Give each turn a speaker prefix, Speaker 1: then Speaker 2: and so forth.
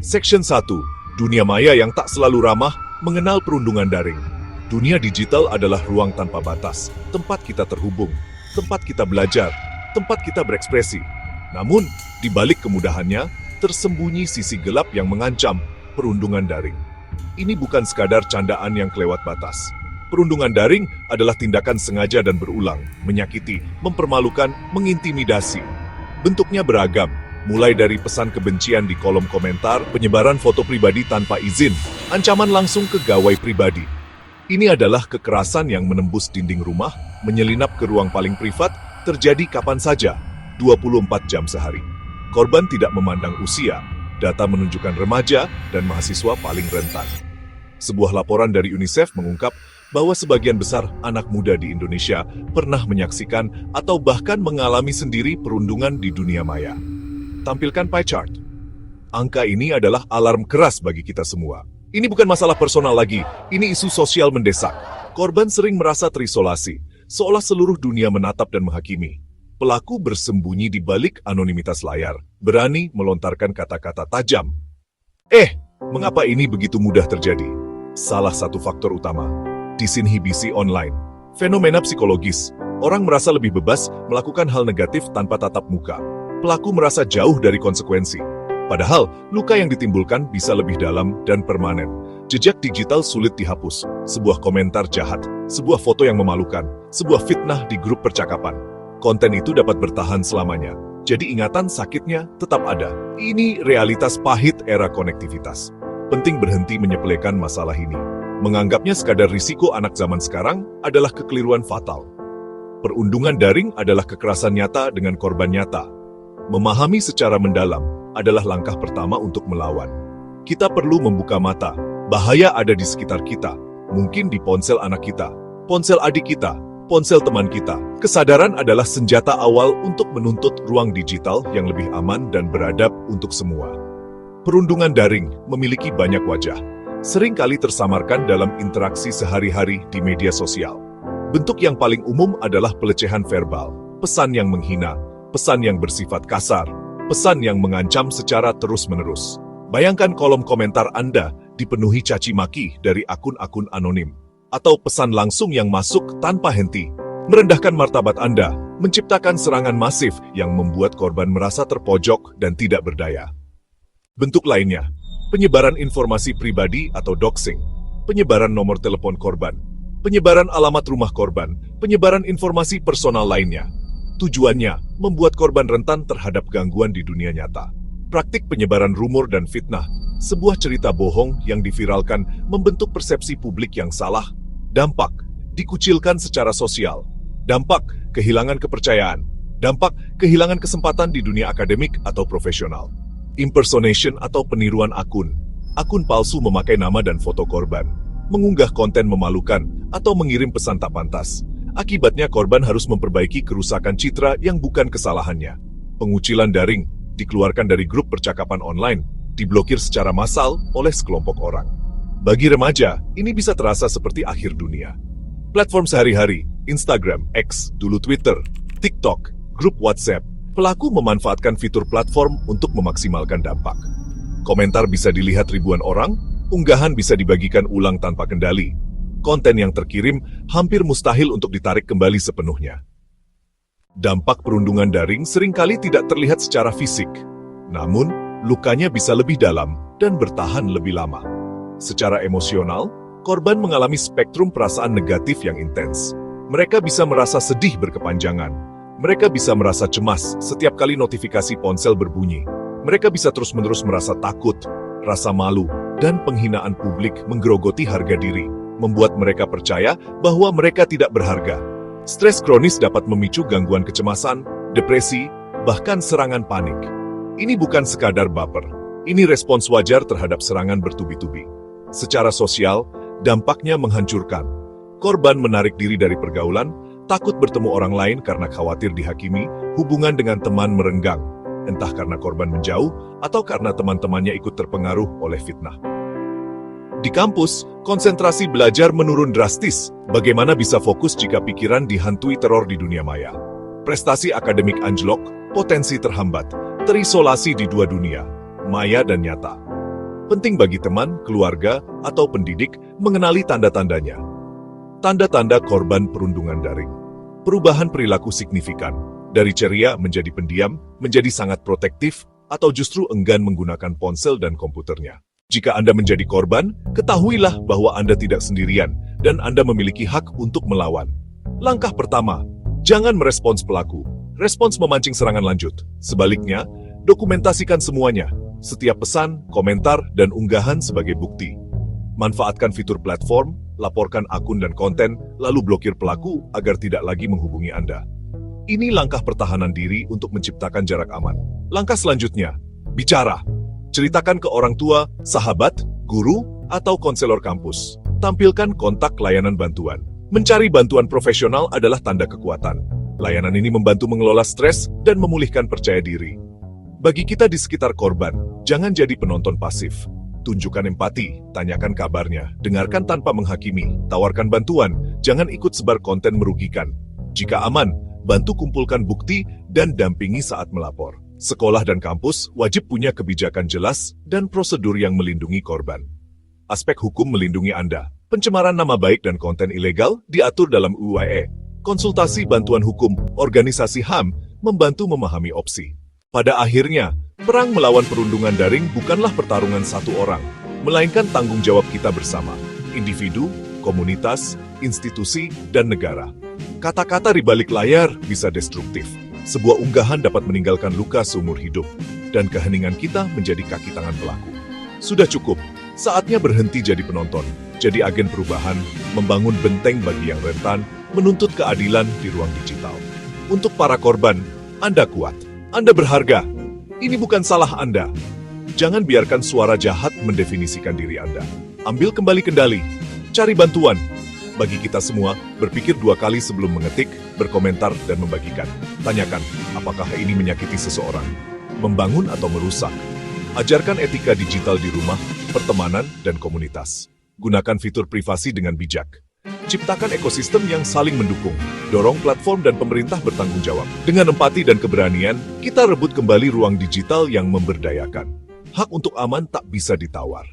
Speaker 1: Section 1. Dunia maya yang tak selalu ramah, mengenal perundungan daring. Dunia digital adalah ruang tanpa batas, tempat kita terhubung, tempat kita belajar, tempat kita berekspresi. Namun, di balik kemudahannya, tersembunyi sisi gelap yang mengancam perundungan daring. Ini bukan sekadar candaan yang kelewat batas. Perundungan daring adalah tindakan sengaja dan berulang, menyakiti, mempermalukan, mengintimidasi. Bentuknya beragam, mulai dari pesan kebencian di kolom komentar, penyebaran foto pribadi tanpa izin, ancaman langsung ke gawai pribadi. Ini adalah kekerasan yang menembus dinding rumah, menyelinap ke ruang paling privat, terjadi kapan saja, 24 jam sehari. Korban tidak memandang usia, data menunjukkan remaja dan mahasiswa paling rentan. Sebuah laporan dari UNICEF mengungkap bahwa sebagian besar anak muda di Indonesia pernah menyaksikan atau bahkan mengalami sendiri perundungan di dunia maya. Tampilkan pie chart. Angka ini adalah alarm keras bagi kita semua. Ini bukan masalah personal lagi, ini isu sosial mendesak. Korban sering merasa terisolasi, seolah seluruh dunia menatap dan menghakimi. Pelaku bersembunyi di balik anonimitas layar, berani melontarkan kata-kata tajam. Mengapa ini begitu mudah terjadi? Salah satu faktor utama, disinhibisi online. Fenomena psikologis, orang merasa lebih bebas melakukan hal negatif tanpa tatap muka. Pelaku merasa jauh dari konsekuensi. Padahal, luka yang ditimbulkan bisa lebih dalam dan permanen. Jejak digital sulit dihapus. Sebuah komentar jahat, sebuah foto yang memalukan, sebuah fitnah di grup percakapan. Konten itu dapat bertahan selamanya. Jadi ingatan sakitnya tetap ada. Ini realitas pahit era konektivitas. Penting berhenti menyepelekan masalah ini. Menganggapnya sekadar risiko anak zaman sekarang adalah kekeliruan fatal. Perundungan daring adalah kekerasan nyata dengan korban nyata. Memahami secara mendalam adalah langkah pertama untuk melawan. Kita perlu membuka mata. Bahaya ada di sekitar kita. Mungkin di ponsel anak kita, ponsel adik kita, ponsel teman kita. Kesadaran adalah senjata awal untuk menuntut ruang digital yang lebih aman dan beradab untuk semua. Perundungan daring memiliki banyak wajah. Seringkali tersamarkan dalam interaksi sehari-hari di media sosial. Bentuk yang paling umum adalah pelecehan verbal, pesan yang menghina, pesan yang bersifat kasar, pesan yang mengancam secara terus-menerus. Bayangkan kolom komentar Anda dipenuhi caci maki dari akun-akun anonim, atau pesan langsung yang masuk tanpa henti, merendahkan martabat Anda, menciptakan serangan masif yang membuat korban merasa terpojok dan tidak berdaya. Bentuk lainnya, penyebaran informasi pribadi atau doxing, penyebaran nomor telepon korban, penyebaran alamat rumah korban, penyebaran informasi personal lainnya. Tujuannya, membuat korban rentan terhadap gangguan di dunia nyata. Praktik penyebaran rumor dan fitnah, sebuah cerita bohong yang diviralkan membentuk persepsi publik yang salah. Dampak, dikucilkan secara sosial. Dampak, kehilangan kepercayaan. Dampak, kehilangan kesempatan di dunia akademik atau profesional. Impersonation atau peniruan akun. Akun palsu memakai nama dan foto korban. Mengunggah konten memalukan atau mengirim pesan tak pantas. Akibatnya korban harus memperbaiki kerusakan citra yang bukan kesalahannya. Pengucilan daring dikeluarkan dari grup percakapan online, diblokir secara massal oleh sekelompok orang. Bagi remaja, ini bisa terasa seperti akhir dunia. Platform sehari-hari, Instagram, X, dulu Twitter, TikTok, grup WhatsApp, pelaku memanfaatkan fitur platform untuk memaksimalkan dampak. Komentar bisa dilihat ribuan orang, unggahan bisa dibagikan ulang tanpa kendali. Konten yang terkirim hampir mustahil untuk ditarik kembali sepenuhnya. Dampak perundungan daring seringkali tidak terlihat secara fisik. Namun, lukanya bisa lebih dalam dan bertahan lebih lama. Secara emosional, korban mengalami spektrum perasaan negatif yang intens. Mereka bisa merasa sedih berkepanjangan. Mereka bisa merasa cemas setiap kali notifikasi ponsel berbunyi. Mereka bisa terus-menerus merasa takut, rasa malu, dan penghinaan publik menggerogoti harga diri, membuat mereka percaya bahwa mereka tidak berharga. Stres kronis dapat memicu gangguan kecemasan, depresi, bahkan serangan panik. Ini bukan sekadar baper, ini respons wajar terhadap serangan bertubi-tubi. Secara sosial, dampaknya menghancurkan. Korban menarik diri dari pergaulan, takut bertemu orang lain karena khawatir dihakimi, hubungan dengan teman merenggang, entah karena korban menjauh atau karena teman-temannya ikut terpengaruh oleh fitnah. Di kampus, konsentrasi belajar menurun drastis. Bagaimana bisa fokus jika pikiran dihantui teror di dunia maya? Prestasi akademik anjlok, potensi terhambat, terisolasi di dua dunia, maya dan nyata. Penting bagi teman, keluarga, atau pendidik mengenali tanda-tandanya. Tanda-tanda korban perundungan daring. Perubahan perilaku signifikan, dari ceria menjadi pendiam, menjadi sangat protektif, atau justru enggan menggunakan ponsel dan komputernya. Jika Anda menjadi korban, ketahuilah bahwa Anda tidak sendirian dan Anda memiliki hak untuk melawan. Langkah pertama, jangan merespons pelaku. Respons memancing serangan lanjut. Sebaliknya, dokumentasikan semuanya, setiap pesan, komentar, dan unggahan sebagai bukti. Manfaatkan fitur platform, laporkan akun dan konten, lalu blokir pelaku agar tidak lagi menghubungi Anda. Ini langkah pertahanan diri untuk menciptakan jarak aman. Langkah selanjutnya, bicara. Ceritakan ke orang tua, sahabat, guru, atau konselor kampus. Tampilkan kontak layanan bantuan. Mencari bantuan profesional adalah tanda kekuatan. Layanan ini membantu mengelola stres dan memulihkan percaya diri. Bagi kita di sekitar korban, jangan jadi penonton pasif. Tunjukkan empati, tanyakan kabarnya, dengarkan tanpa menghakimi, tawarkan bantuan, jangan ikut sebar konten merugikan. Jika aman, bantu kumpulkan bukti dan dampingi saat melapor. Sekolah dan kampus wajib punya kebijakan jelas dan prosedur yang melindungi korban. Aspek hukum melindungi Anda. Pencemaran nama baik dan konten ilegal diatur dalam UU ITE. Konsultasi bantuan hukum, organisasi HAM, membantu memahami opsi. Pada akhirnya, perang melawan perundungan daring bukanlah pertarungan satu orang, melainkan tanggung jawab kita bersama, individu, komunitas, institusi, dan negara. Kata-kata di balik layar bisa destruktif. Sebuah unggahan dapat meninggalkan luka seumur hidup, dan keheningan kita menjadi kaki tangan pelaku. Sudah cukup, saatnya berhenti jadi penonton, jadi agen perubahan, membangun benteng bagi yang rentan, menuntut keadilan di ruang digital. Untuk para korban, Anda kuat. Anda berharga. Ini bukan salah Anda. Jangan biarkan suara jahat mendefinisikan diri Anda. Ambil kembali kendali. Cari bantuan. Bagi kita semua, berpikir 2 kali sebelum mengetik, berkomentar, dan membagikan. Tanyakan, apakah ini menyakiti seseorang? Membangun atau merusak? Ajarkan etika digital di rumah, pertemanan, dan komunitas. Gunakan fitur privasi dengan bijak. Ciptakan ekosistem yang saling mendukung. Dorong platform dan pemerintah bertanggung jawab. Dengan empati dan keberanian, kita rebut kembali ruang digital yang memberdayakan. Hak untuk aman tak bisa ditawar.